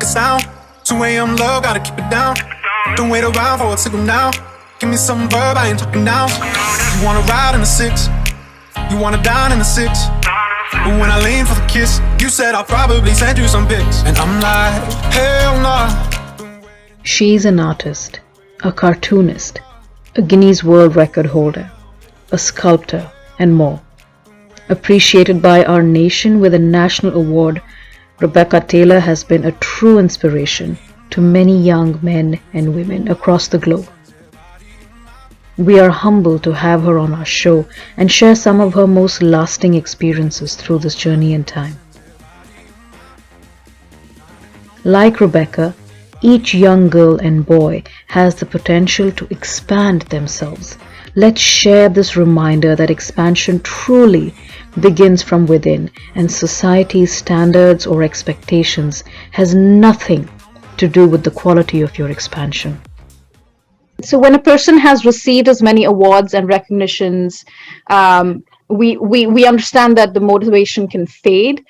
a sound. 2 a.m. love, gotta keep it down. Don't wait around for a signal now. Give me some verb, I ain't talking now. You wanna ride in the 6, you wanna dine in the 6. But when I lean for the kiss, you said I'll probably send you some pics. And I'm like, hell nah. She's an artist, a cartoonist, a Guinness World Record holder, a sculptor, and more. Appreciated by our nation with a national award, Rebecca Taylor has been a true inspiration to many young men and women across the globe. We are humbled to have her on our show and share some of her most lasting experiences through this journey in time. Like Rebecca, each young girl and boy has the potential to expand themselves. Let's share this reminder that expansion truly begins from within, and society's standards or expectations has nothing to do with the quality of your expansion. So when a person has received as many awards and recognitions, we understand that the motivation can fade.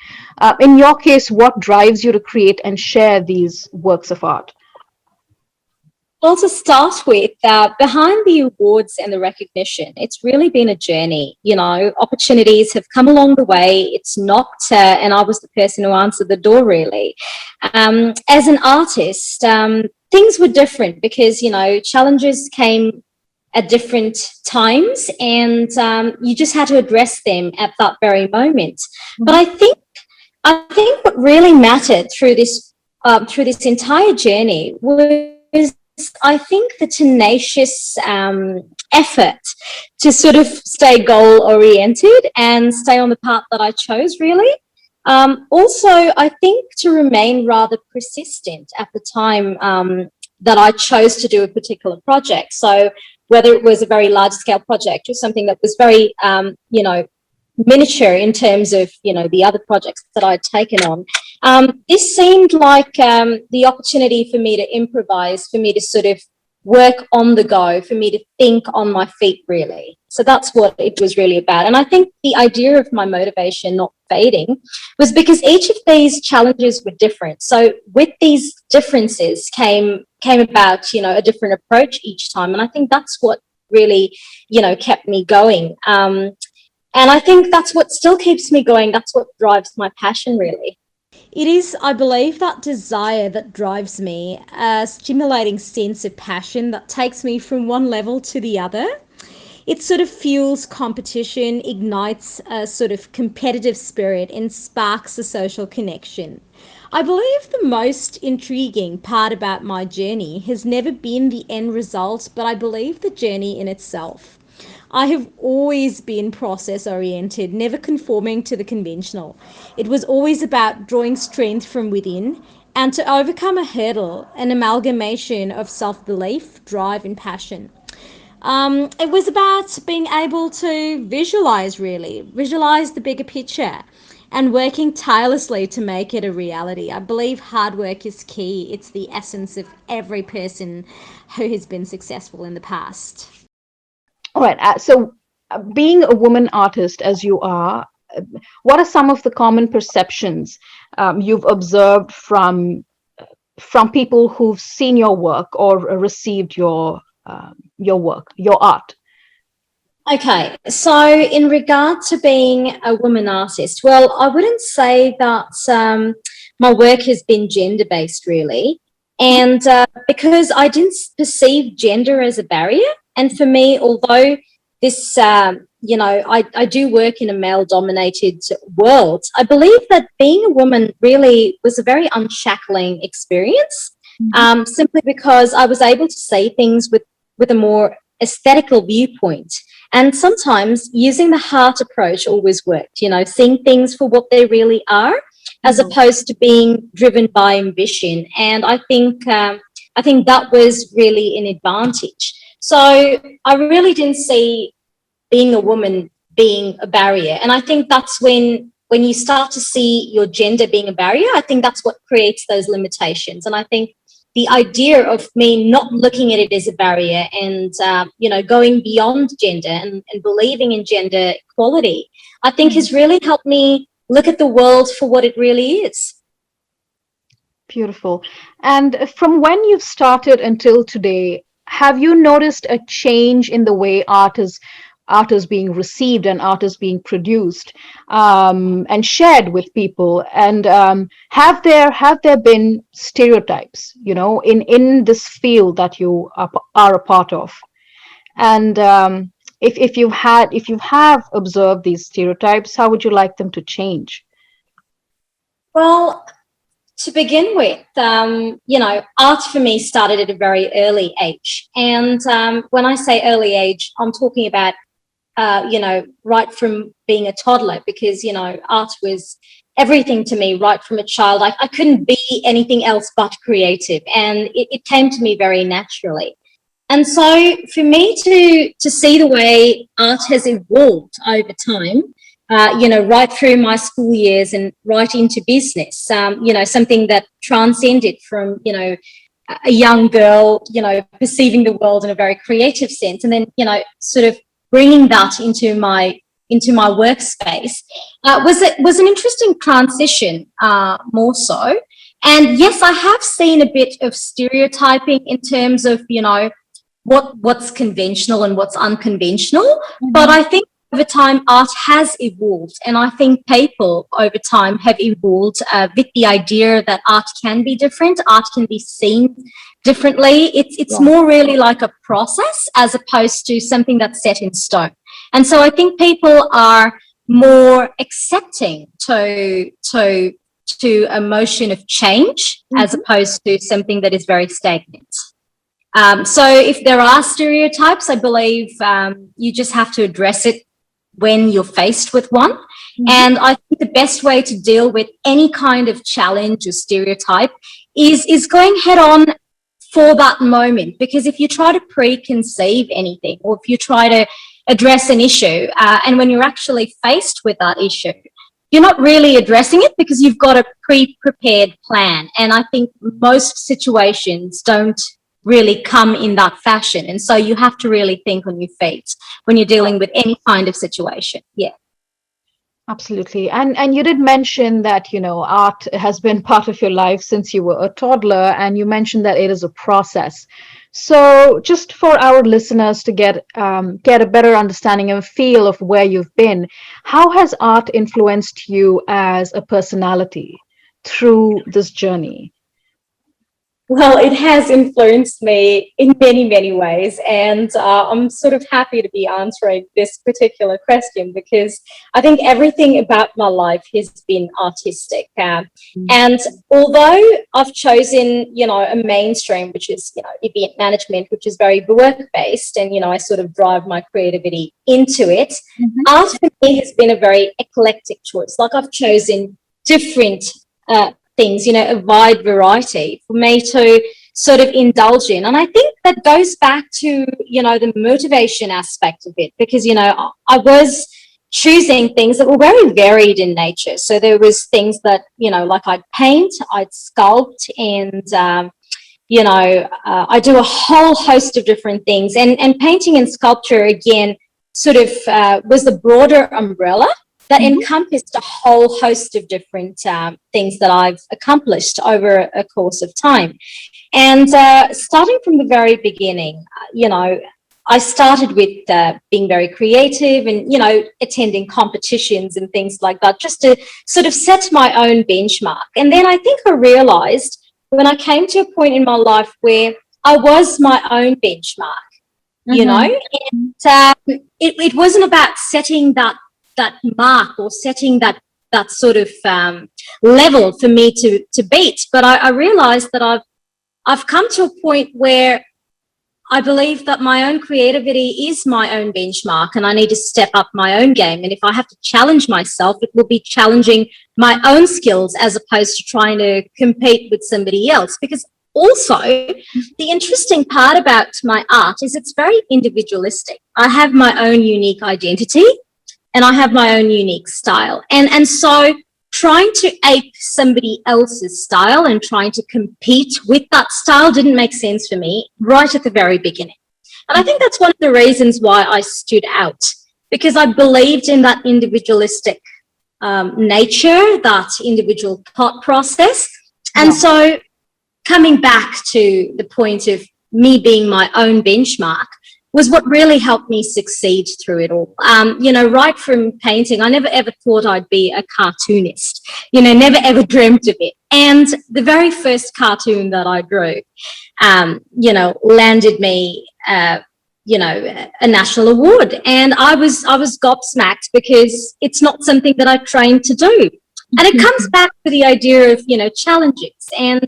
In your case, what drives you to create and share these works of art? Well, to start with, behind the awards and the recognition, it's really been a journey. You know, opportunities have come along the way. It's knocked, and I was the person who answered the door, really. As an artist, things were different because, you know, challenges came at different times, and you just had to address them at that very moment. But I think what really mattered through this entire journey was, I think, the tenacious effort to sort of stay goal-oriented and stay on the path that I chose, really. Also, I think to remain rather persistent at the time that I chose to do a particular project. So whether it was a very large-scale project or something that was very, miniature in terms of, the other projects that I'd taken on, this seemed like the opportunity for me to improvise, for me to sort of work on the go, for me to think on my feet, really. So that's what it was really about. And I think the idea of my motivation not fading was because each of these challenges were different. So with these differences came about, a different approach each time. And I think that's what really, kept me going. And I think that's what still keeps me going. That's what drives my passion, really. It is, I believe, that desire that drives me, a stimulating sense of passion that takes me from one level to the other. It sort of fuels competition, ignites a sort of competitive spirit, and sparks a social connection. I believe the most intriguing part about my journey has never been the end result, but I believe the journey in itself. I have always been process-oriented, never conforming to the conventional. It was always about drawing strength from within and to overcome a hurdle, an amalgamation of self-belief, drive and passion. It was about being able to visualize the bigger picture and working tirelessly to make it a reality. I believe hard work is key. It's the essence of every person who has been successful in the past. All right. So being a woman artist as you are, what are some of the common perceptions you've observed from people who've seen your work or received your work, your art? Okay, so in regard to being a woman artist, well, I wouldn't say that my work has been gender-based, really. And because I didn't perceive gender as a barrier. And for me, although this, I do work in a male-dominated world, I believe that being a woman really was a very unshackling experience, simply because I was able to say things with a more aesthetical viewpoint. And sometimes using the heart approach always worked, seeing things for what they really are, as opposed to being driven by ambition. And I think that was really an advantage. So I really didn't see being a woman being a barrier. And I think that's when you start to see your gender being a barrier, I think that's what creates those limitations. And I think the idea of me not looking at it as a barrier and, going beyond gender and believing in gender equality, I think has really helped me look at the world for what it really is. Beautiful. And from when you've started until today, have you noticed a change in the way art is being received and art is being produced and shared with people? And have there been stereotypes, in this field that you are a part of? And if you have observed these stereotypes, how would you like them to change? Well, to begin with, art for me started at a very early age. And when I say early age, I'm talking about, right from being a toddler, because, art was everything to me right from a child. I couldn't be anything else but creative. And it came to me very naturally. And so for me to see the way art has evolved over time, right through my school years and right into business, something that transcended from, a young girl, perceiving the world in a very creative sense, and then, sort of bringing that into my workspace, was an interesting transition, more so. And yes, I have seen a bit of stereotyping in terms of, what's conventional and what's unconventional. Mm-hmm. But I think over time, art has evolved, and I think people over time have evolved with the idea that art can be different, art can be seen differently. It's more really like a process as opposed to something that's set in stone. And so I think people are more accepting to a motion of change, mm-hmm. as opposed to something that is very stagnant. So if there are stereotypes, I believe you just have to address it when you're faced with one. Mm-hmm. And I think the best way to deal with any kind of challenge or stereotype is going head on for that moment. Because if you try to preconceive anything, or if you try to address an issue, and when you're actually faced with that issue, you're not really addressing it because you've got a pre-prepared plan. And I think most situations don't really come in that fashion. And so you have to really think on your feet when you're dealing with any kind of situation. Yeah. Absolutely. And you did mention that, art has been part of your life since you were a toddler, and you mentioned that it is a process. So just for our listeners to get a better understanding and feel of where you've been, how has art influenced you as a personality through this journey? Well, it has influenced me in many, many ways. And I'm sort of happy to be answering this particular question, because I think everything about my life has been artistic. And although I've chosen, a mainstream, which is, event management, which is very work-based, and, I sort of drive my creativity into it, mm-hmm. art for me has been a very eclectic choice. Like, I've chosen different things, a wide variety for me to sort of indulge in. And I think that goes back to, the motivation aspect of it, because, I was choosing things that were very varied in nature. So there was things that, like I'd paint, I'd sculpt, and, I do a whole host of different things. And painting and sculpture, again, sort of was the broader umbrella that mm-hmm. encompassed a whole host of different things that I've accomplished over a course of time. And starting from the very beginning, I started with being very creative and, attending competitions and things like that, just to sort of set my own benchmark. And then I think I realized when I came to a point in my life where I was my own benchmark, mm-hmm. And it wasn't about setting that mark or setting that sort of level for me to beat. But I realized that I've come to a point where I believe that my own creativity is my own benchmark, and I need to step up my own game. And if I have to challenge myself, it will be challenging my own skills as opposed to trying to compete with somebody else. Because also, the interesting part about my art is it's very individualistic. I have my own unique identity, and I have my own unique style. And so trying to ape somebody else's style and trying to compete with that style didn't make sense for me right at the very beginning. And I think that's one of the reasons why I stood out, because I believed in that individualistic nature, that individual thought process. And so coming back to the point of me being my own benchmark was what really helped me succeed through it all. Right from painting, I never ever thought I'd be a cartoonist, never ever dreamt of it. And the very first cartoon that I drew, landed me, a national award. And I was gobsmacked because it's not something that I trained to do. And it comes back to the idea of, challenges and,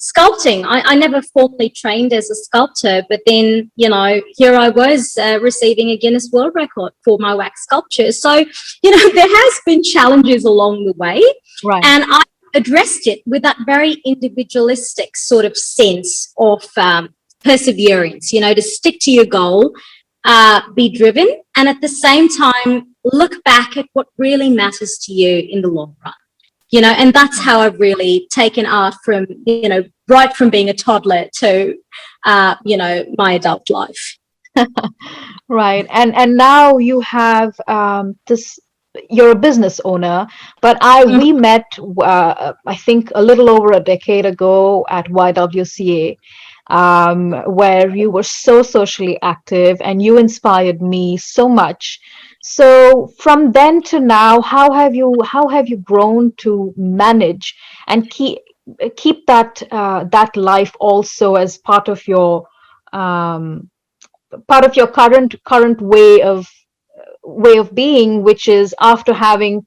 sculpting. I never formally trained as a sculptor, but then, here I was receiving a Guinness World Record for my wax sculpture. So, there has been challenges along the way. Right. And I addressed it with that very individualistic sort of sense of perseverance, to stick to your goal, be driven, and at the same time, look back at what really matters to you in the long run. And that's how I've really taken art from, right from being a toddler to, my adult life. Right. And now you have you're a business owner, but we met, I think a little over a decade ago at YWCA, where you were so socially active and you inspired me so much. So from then to now, how have you grown to manage and keep that life also as part of your current way of being, which is after having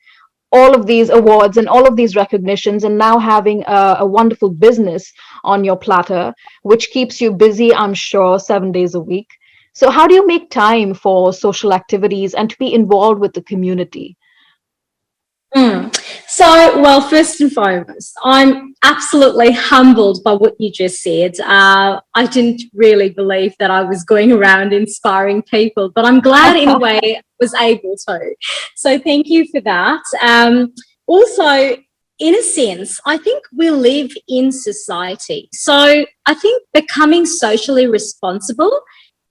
all of these awards and all of these recognitions and now having a wonderful business on your platter, which keeps you busy, I'm sure, 7 days a week. So how do you make time for social activities and to be involved with the community? So, well, first and foremost, I'm absolutely humbled by what you just said. I didn't really believe that I was going around inspiring people, but I'm glad in a way I was able to. So thank you for that. Also, in a sense, I think we live in society. So I think becoming socially responsible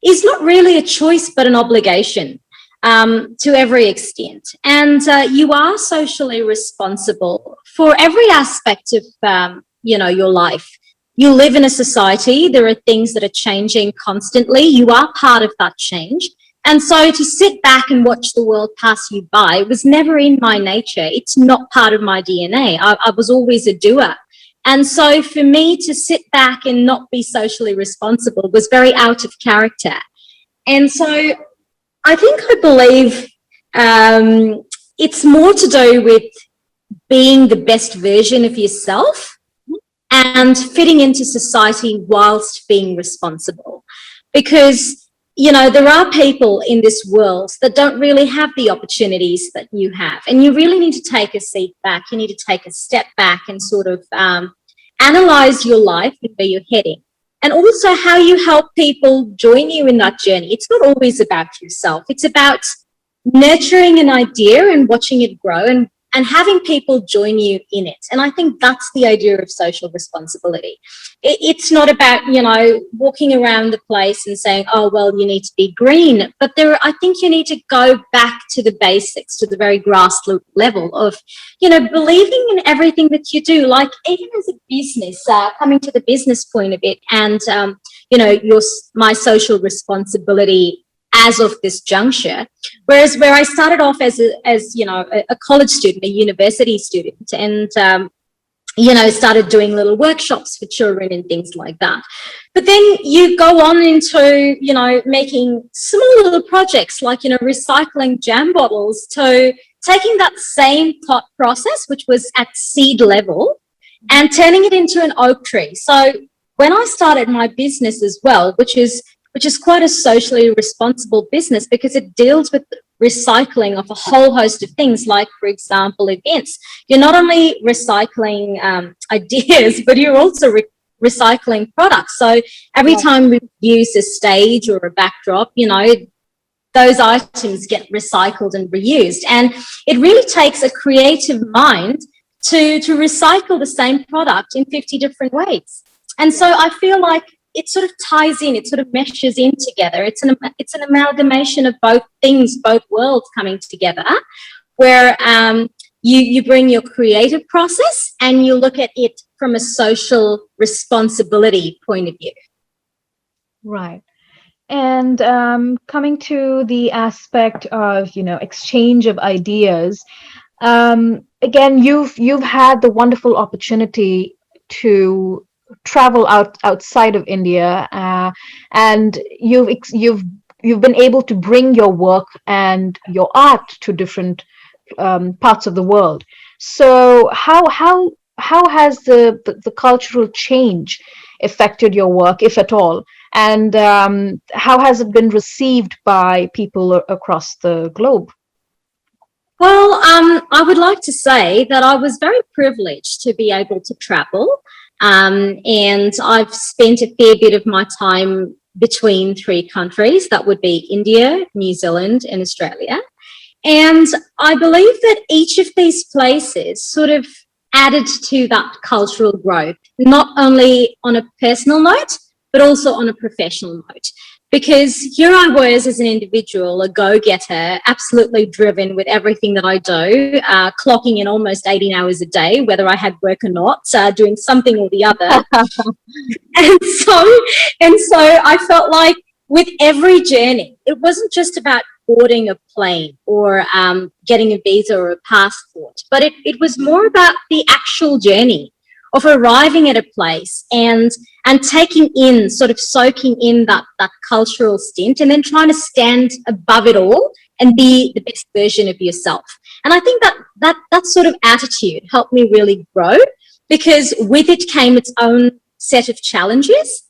is not really a choice, but an obligation. To every extent. And you are socially responsible for every aspect of, your life. You live in a society. There are things that are changing constantly. You are part of that change. And so to sit back and watch the world pass you by was never in my nature. It's not part of my DNA. I was always a doer. And so for me to sit back and not be socially responsible was very out of character. And so I believe it's more to do with being the best version of yourself and fitting into society whilst being responsible. Because, there are people in this world that don't really have the opportunities that you have. And you really need to take a seat back. You need to take a step back and sort of analyze your life and where you're heading. And also how you help people join you in that journey. It's not always about yourself. It's about nurturing an idea and watching it grow and having people join you in it. And I think that's the idea of social responsibility. It's not about, walking around the place and saying, oh, well, you need to be green. But I think you need to go back to the basics, to the very grassroots level of, believing in everything that you do. Like even as a business, coming to the business point of it and, my social responsibility as of this juncture. Whereas where I started off as a college student, a university student, and started doing little workshops for children and things like that. But then you go on into, making small little projects like, recycling jam bottles, to taking that same thought process, which was at seed level, and turning it into an oak tree. So when I started my business as well, which is quite a socially responsible business because it deals with recycling of a whole host of things, like, for example, events. You're not only recycling ideas, but you're also recycling products. So every time we use a stage or a backdrop, those items get recycled and reused. And it really takes a creative mind to recycle the same product in 50 different ways. And so I feel like it sort of ties in, it sort of meshes in together. It's an amalgamation of both things, both worlds coming together, where you bring your creative process and you look at it from a social responsibility point of view. Right. And coming to the aspect of, exchange of ideas, again, you've had the wonderful opportunity to travel outside of India, and you've been able to bring your work and your art to different parts of the world. So how has the cultural change affected your work, if at all? And how has it been received by people across the globe? Well, I would like to say that I was very privileged to be able to travel, and I've spent a fair bit of my time between three countries. That would be India, New Zealand, and Australia. And I believe that each of these places sort of added to that cultural growth, not only on a personal note, but also on a professional note. Because here I was as an individual, a go-getter, absolutely driven with everything that I do, clocking in almost 18 hours a day, whether I had work or not, doing something or the other. and so I felt like with every journey, it wasn't just about boarding a plane or getting a visa or a passport, but it was more about the actual journey of arriving at a place and taking in, sort of soaking in that cultural stint, and then trying to stand above it all and be the best version of yourself. And I think that sort of attitude helped me really grow, because with it came its own set of challenges.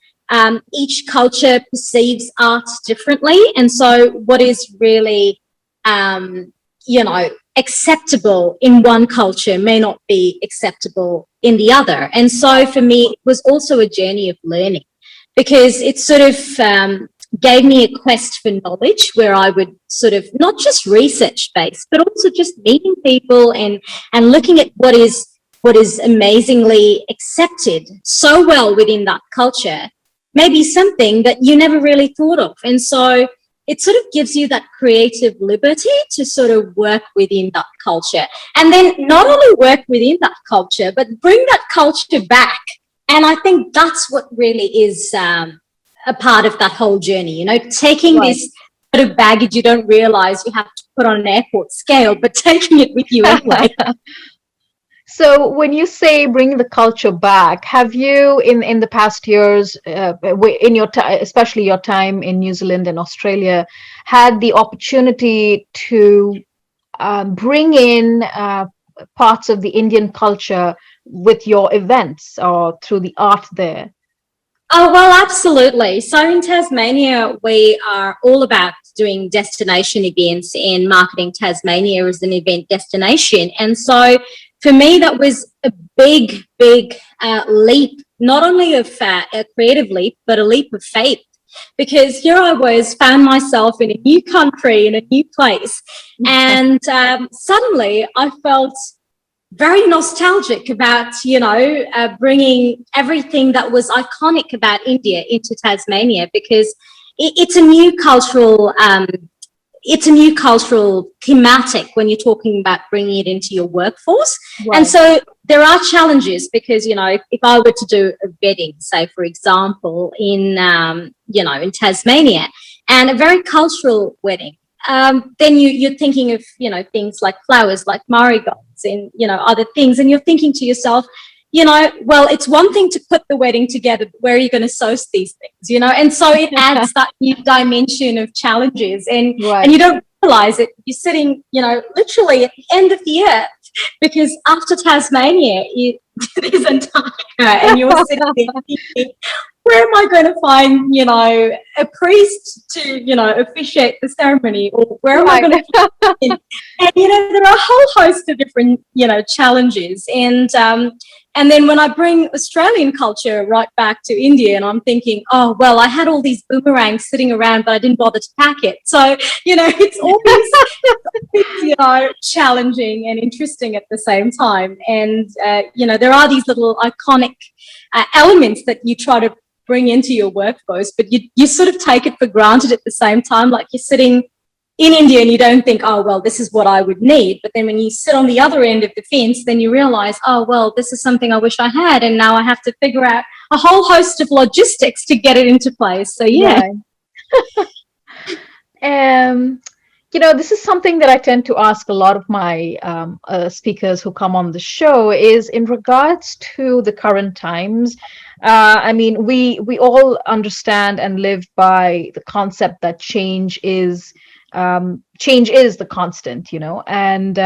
Each culture perceives art differently, and so what is really acceptable in one culture may not be acceptable in the other. And so for me, it was also a journey of learning, because it sort of gave me a quest for knowledge, where I would sort of not just research based, but also just meeting people and looking at what is amazingly accepted so well within that culture, maybe something that you never really thought of. And so it sort of gives you that creative liberty to sort of work within that culture. And then not only work within that culture, but bring that culture back. And I think that's what really is a part of that whole journey, taking Right. this bit of baggage you don't realize you have to put on an airport scale, but taking it with you anyway. So when you say bring the culture back, have you in the past years, in your especially your time in New Zealand and Australia, had the opportunity to bring in parts of the Indian culture with your events or through the art there? Oh, well, absolutely. So in Tasmania, we are all about doing destination events and marketing Tasmania as an event destination. And so for me, that was a big leap, not only of a creative leap, but a leap of faith. Because here I was, found myself in a new country, in a new place. And suddenly I felt very nostalgic about, bringing everything that was iconic about India into Tasmania, because it's a new cultural thematic when you're talking about bringing it into your workforce. Right. And so there are challenges, because, if I were to do a wedding, say, for example, in Tasmania, and a very cultural wedding, then you're thinking of, things like flowers, like marigolds and, other things. And you're thinking to yourself, well, it's one thing to put the wedding together, but where are you going to source these things, And so it adds that new dimension of challenges, and Right. and you don't realize it. You're sitting, literally at the end of the earth, because after Tasmania, it is Antarctica, and you're sitting there thinking, where am I going to find, a priest to, officiate the ceremony, or where am I going to find it? And, there are a whole host of different, challenges. And then when I bring Australian culture right back to India, and I'm thinking, oh, well, I had all these boomerangs sitting around, but I didn't bother to pack it. So, it's always, challenging and interesting at the same time. And, there are these little iconic elements that you try to bring into your workforce, but you sort of take it for granted at the same time, like you're sitting in India and you don't think, oh, well, this is what I would need. But then when you sit on the other end of the fence, then you realize, oh, well, this is something I wish I had. And now I have to figure out a whole host of logistics to get it into place. So, yeah. Right. This is something that I tend to ask a lot of my speakers who come on the show is in regards to the current times. We all understand and live by the concept that change is the constant, and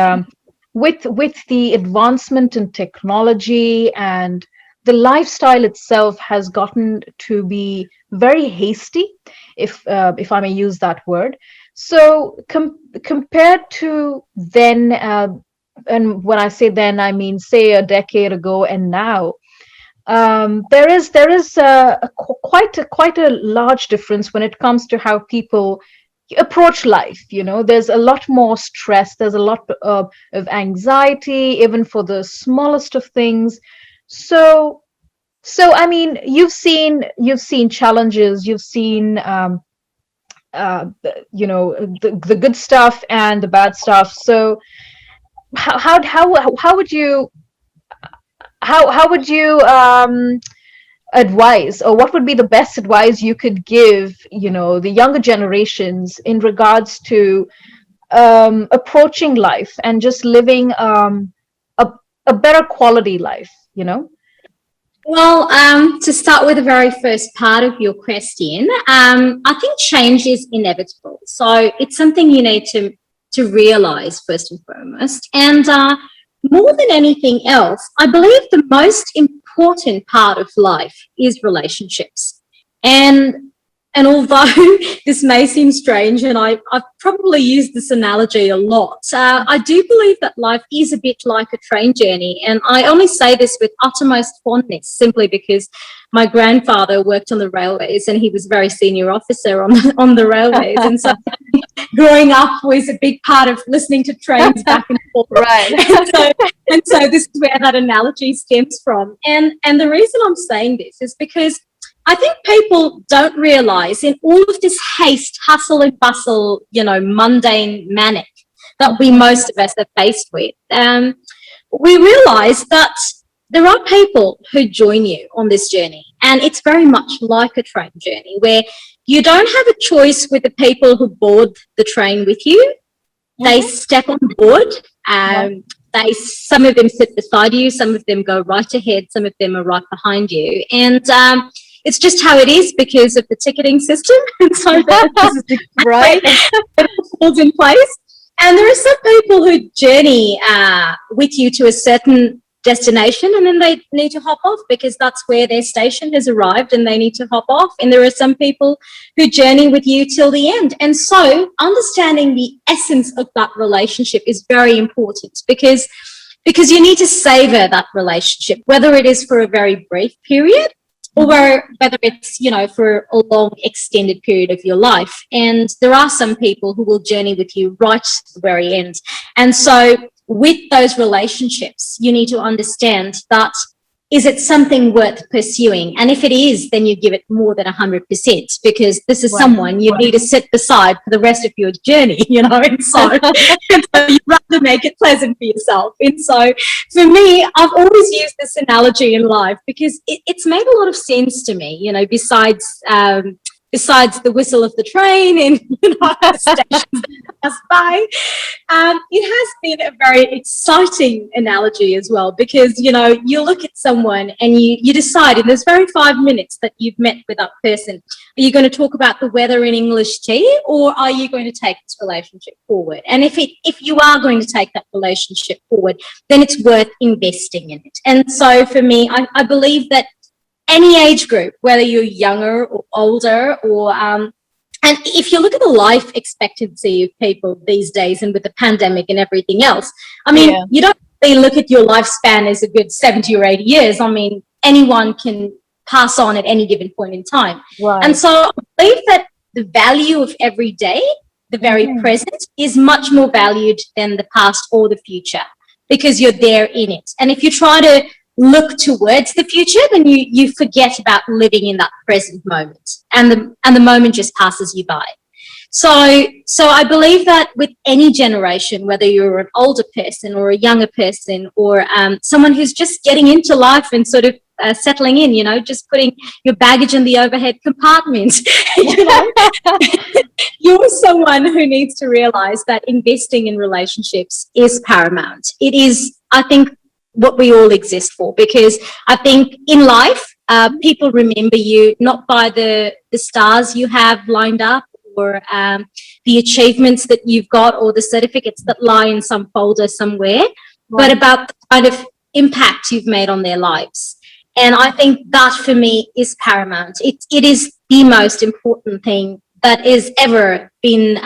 with the advancement in technology, and the lifestyle itself has gotten to be very hasty, if I may use that word. So compared to then, and when I say then, I mean say a decade ago and now, there is quite a large difference when it comes to how people approach life. There's a lot more stress. There's a lot of anxiety, even for the smallest of things. So I mean, you've seen challenges. You've seen the good stuff and the bad stuff. So how would you advise, or what would be the best advice you could give the younger generations in regards to approaching life and just living a better quality life? Well, to start with the very first part of your question, I think change is inevitable. So it's something you need to realize first and foremost. And more than anything else, I believe the most important part of life is relationships. And although this may seem strange, and I've probably used this analogy a lot, I do believe that life is a bit like a train journey. And I only say this with uttermost fondness, simply because my grandfather worked on the railways and he was a very senior officer on the railways. And so growing up was a big part of listening to trains back and forth. Right. and so this is where that analogy stems from. And the reason I'm saying this is because I think people don't realize, in all of this haste, hustle and bustle, mundane manic that most of us are faced with, we realize that there are people who join you on this journey. And it's very much like a train journey where you don't have a choice with the people who board the train with you. They step on board. Some of them sit beside you. Some of them go right ahead. Some of them are right behind you. And it's just how it is because of the ticketing system. And so this is right. It falls in place. And there are some people who journey with you to a certain destination, and then they need to hop off because that's where their station has arrived and they need to hop off. And there are some people who journey with you till the end. And so understanding the essence of that relationship is very important because you need to savor that relationship, whether it is for a very brief period or whether it's, for a long extended period of your life. And there are some people who will journey with you right to the very end. And so with those relationships, you need to understand that, is it something worth pursuing? And if it is, then you give it more than 100% because this is someone you need to sit beside for the rest of your journey, and so you'd rather make it pleasant for yourself. And so for me, I've always used this analogy in life because it's made a lot of sense to me, besides the whistle of the train and the stations that pass by. It has been a very exciting analogy as well because, you look at someone and you decide in those very 5 minutes that you've met with that person, are you going to talk about the weather in English tea or are you going to take this relationship forward? And if you are going to take that relationship forward, then it's worth investing in it. And so for me, I believe that any age group, whether you're younger or older, or and if you look at the life expectancy of people these days and with the pandemic and everything else, you don't really look at your lifespan as a good 70 or 80 years. Anyone can pass on at any given point in time. Right. And so I believe that the value of every day, the very present, is much more valued than the past or the future because you're there in it. And if you try to look towards the future, then you forget about living in that present moment, and the moment just passes you by. So I believe that with any generation, whether you're an older person or a younger person or someone who's just getting into life and sort of settling in, just putting your baggage in the overhead compartment, you're someone who needs to realize that investing in relationships is paramount. It is, I think, what we all exist for, because I think in life, people remember you not by the stars you have lined up, or the achievements that you've got, or the certificates that lie in some folder somewhere, but about the kind of impact you've made on their lives. And I think that for me is paramount. It is the most important thing that has ever been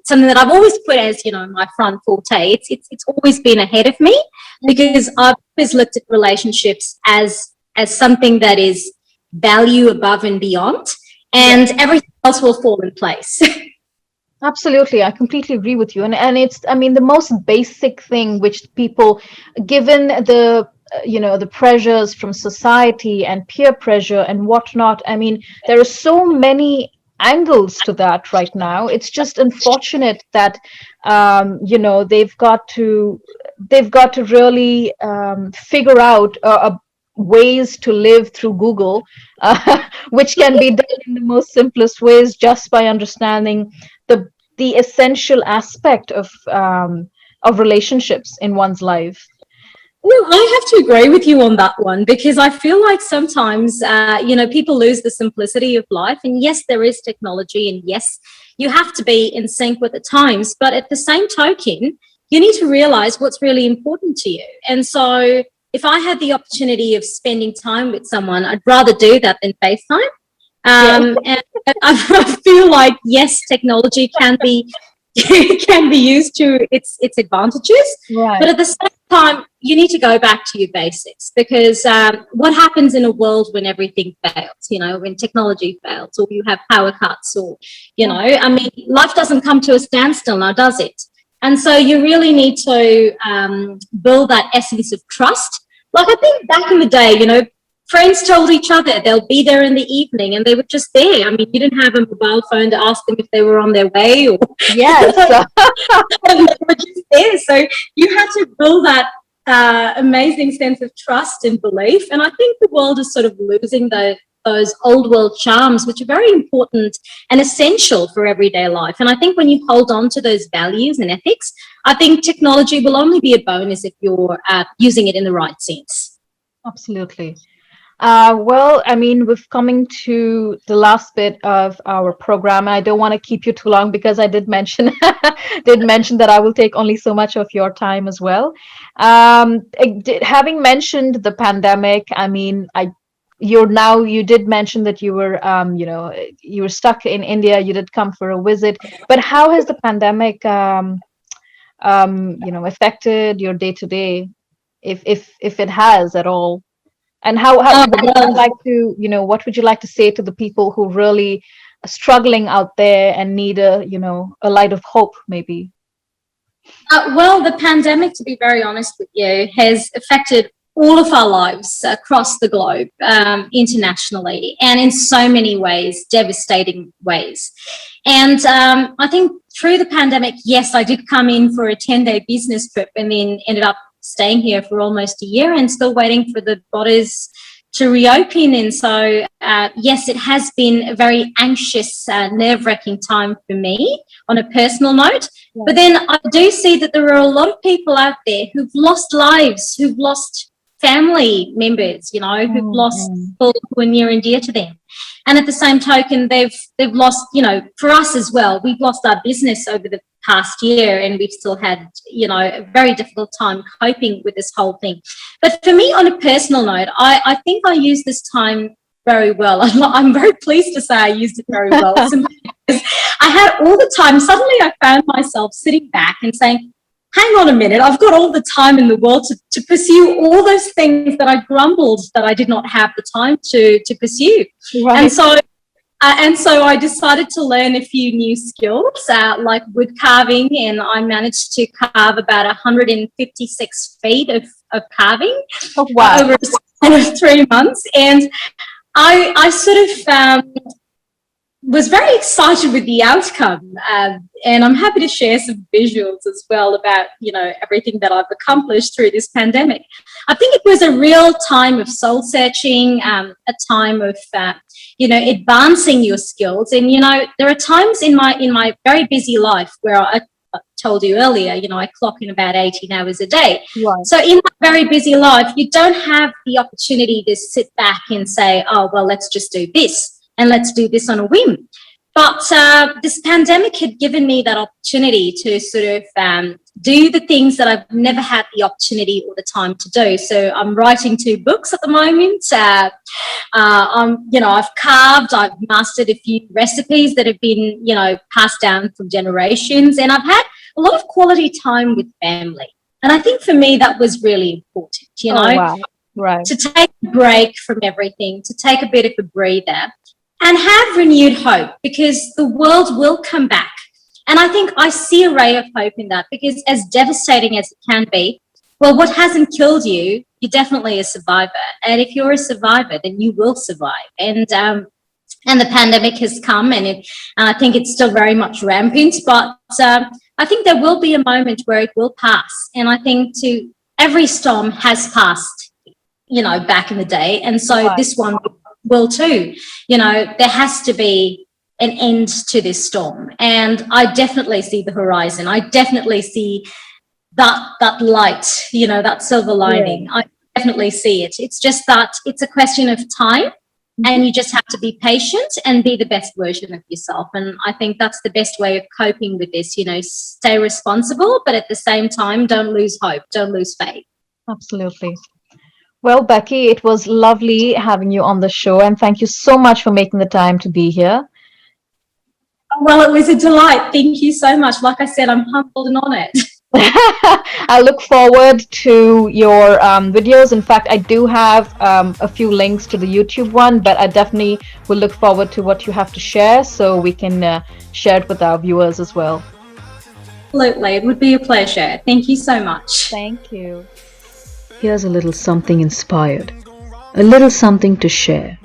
something that I've always put as, my front forte. It's always been ahead of me, because I've always looked at relationships as something that is value above and beyond, and everything else will fall in place. Absolutely, I completely agree with you. And it's, the most basic thing which people, given the the pressures from society and peer pressure and whatnot, there are so many angles to that right now. It's just unfortunate that they've got to really figure out ways to live through Google, which can be done in the most simplest ways, just by understanding the essential aspect of relationships in one's life. Well, I have to agree with you on that one, because I feel like sometimes, people lose the simplicity of life. And yes, there is technology, and yes, you have to be in sync with the times. But at the same token, you need to realize what's really important to you. And so if I had the opportunity of spending time with someone, I'd rather do that than FaceTime. And I feel like, yes, technology can be used to its advantages, but at the same time, you need to go back to your basics, because what happens in a world when everything fails, when technology fails, or you have power cuts, or life doesn't come to a standstill now, does it? And so you really need to build that essence of trust. Like, I think back in the day, friends told each other they'll be there in the evening, and they were just there. You didn't have a mobile phone to ask them if they were on their way, or yes, they were just there. So you had to build that amazing sense of trust and belief. And I think the world is sort of losing those old world charms, which are very important and essential for everyday life. And I think when you hold on to those values and ethics, I think technology will only be a bonus if you're using it in the right sense. Absolutely. We've coming to the last bit of our program. I don't want to keep you too long, because I did mention that I will take only so much of your time as well. Having mentioned the pandemic, you did mention that you were you were stuck in India. You did come for a visit, but how has the pandemic affected your day to day, if it has at all? And what would you like to say to the people who really are struggling out there and need a light of hope, maybe? Well, the pandemic, to be very honest with you, has affected all of our lives across the globe, internationally, and in so many ways, devastating ways. And I think through the pandemic, yes, I did come in for a 10-day business trip, and then ended up staying here for almost a year, and still waiting for the borders to reopen. And so, yes, it has been a very anxious, nerve-wracking time for me on a personal note. Yeah. But then I do see that there are a lot of people out there who've lost lives, who've lost family members, who've lost people who are near and dear to them. And at the same token, they've lost, for us as well, we've lost our business over the past year, and we've still had, a very difficult time coping with this whole thing. But for me, on a personal note, I think I used this time very well. I'm very pleased to say I used it very well. I had all the time. Suddenly I found myself sitting back and saying, hang on a minute, I've got all the time in the world to pursue all those things that I grumbled that I did not have the time to pursue. Right. And so I decided to learn a few new skills, like wood carving, and I managed to carve about 156 feet of carving over a span of 3 months. And I sort of was very excited with the outcome, and I'm happy to share some visuals as well about, you know, everything that I've accomplished through this pandemic. I think it was a real time of soul searching, a time of you know, advancing your skills. And you know, there are times in my very busy life where I told you earlier, you know, I clock in about 18 hours a day. Right. So in my very busy life, you don't have the opportunity to sit back and say, oh, well, let's just do this and let's do this on a whim. But this pandemic had given me that opportunity to sort of do the things that I've never had the opportunity or the time to do. So I'm writing 2 books at the moment. You know, I've carved, I've mastered a few recipes that have been, you know, passed down from generations, and I've had a lot of quality time with family. And I think for me that was really important, you know, wow. Right. to take a break from everything, to take a bit of a breather and have renewed hope, because the world will come back. And I think I see a ray of hope in that, because as devastating as it can be, well, what hasn't killed you, you're definitely a survivor. And if you're a survivor, then you will survive. And the pandemic has come, and I think it's still very much rampant, but I think there will be a moment where it will pass. And I think every storm has passed, you know, back in the day. And so this one will too. You know, there has to be an end to this storm. And I definitely see the horizon. I definitely see that light, you know, that silver lining. Yeah. I definitely see it. It's just that it's a question of time, and you just have to be patient and be the best version of yourself. And I think that's the best way of coping with this, you know, stay responsible, but at the same time, don't lose hope, don't lose faith. Absolutely. Well, Becky, it was lovely having you on the show, and thank you so much for making the time to be here. Well, it was a delight. Thank you so much. Like I said, I'm humbled and honored. I look forward to your videos. In fact, I do have a few links to the YouTube one, but I definitely will look forward to what you have to share, so we can share it with our viewers as well. Absolutely. It would be a pleasure. Thank you so much. Thank you. Here's a little something inspired, a little something to share.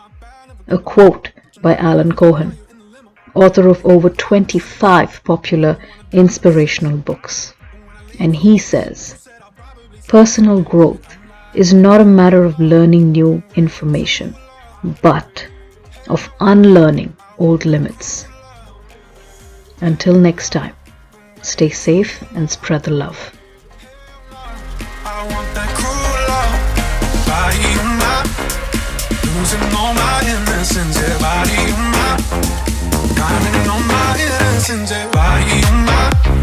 A quote by Alan Cohen, author of over 25 popular inspirational books. And he says, personal growth is not a matter of learning new information, but of unlearning old limits. Until next time, stay safe and spread the love. I want that cruel love, body on my, losing all my innocence, yeah, body on my, diamond on my innocence, yeah, body on my.